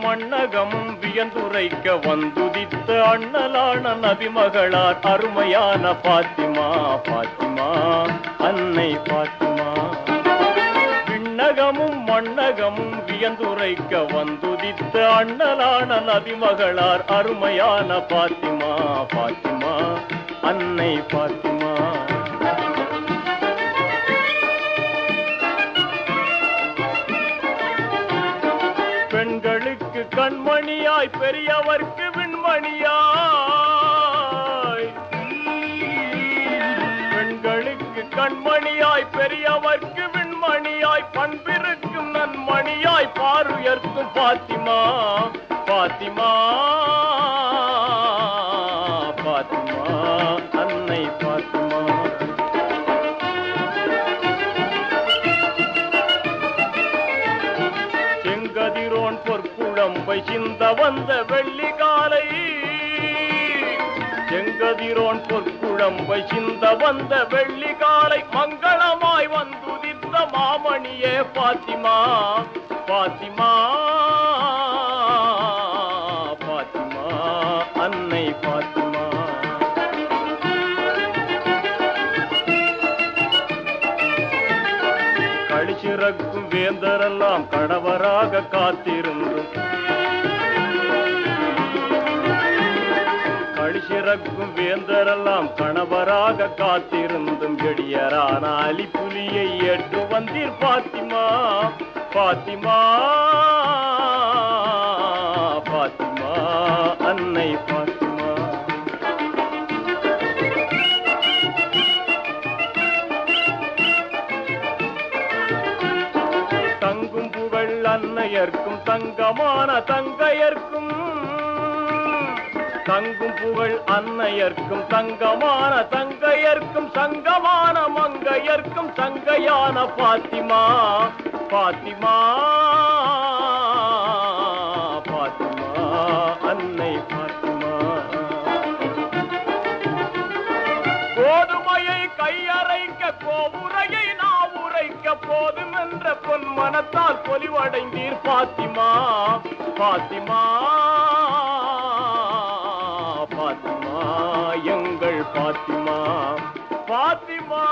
மண்ணகமும் வியந்துரைக்க வந்துதித்த அண்ணலான நபிமகளார் அருமையான பாத்திமா பாத்திமா அன்னை பாத்திமா. விண்ணகமும் மண்ணகமும் வியந்துரைக்க வந்துதித்த அண்ணலான நபிமகளார் அருமையான பாத்திமா பாத்திமா அன்னை பாத்திமா. பெண்களுக்கு கண்மணியாய் பெரியவர்க்கு விண்மணியாய், பெண்களுக்கு கண்மணியாய் பெரியவர்க்கு விண்மணியாய், பண்பிருக்கும் நன்மணியாய் பாருயர்க்கும் பாத்திமா பாத்திமா பாத்திமா அன்னை பாத்திமா. செங்கதிரோன் பொற்குழம்பை சிந்த வந்த வெள்ளிகாலை, செங்கதிரோன் பொற்குழம்பை சிந்த வந்த வெள்ளிகாலை, மங்களமாய் வந்துதித்த மாமணியே பாத்திமா பாத்திமா பாத்திமா அன்னை பாத்திமா. கழிச்சிறக்கும் வேந்தரெல்லாம் கணவராக காத்திருந்தும், கழிச்சிறக்கும் வேந்தரெல்லாம் கணவராக காத்திருந்தும், எடியரான அலிப்புலியை ஏற்று வந்தீர் பாத்திமா பாத்திமா பாத்திமா அன்னை பாத்திமா. தங்கும் புகழ் அன்னையர்க்கும் தங்கமான தங்கையர்க்கும், தங்கும் புகழ் அன்னையர்க்கும் தங்கமான தங்கையர்க்கும், சங்கமான மங்கையர்க்கும் சங்கையான பாத்திமா பாத்திமா பாத்திமா அன்னை பாத்திமா. கோதுமையை கையறைக்க கோபுரையை நாவுரைக்க போதும் என்ற பொன் மனத்தால் பொலிவடைந்தீர் பாத்திமா பாத்திமா பாத்திமா எங்கள் பாத்திமா பாத்திமா.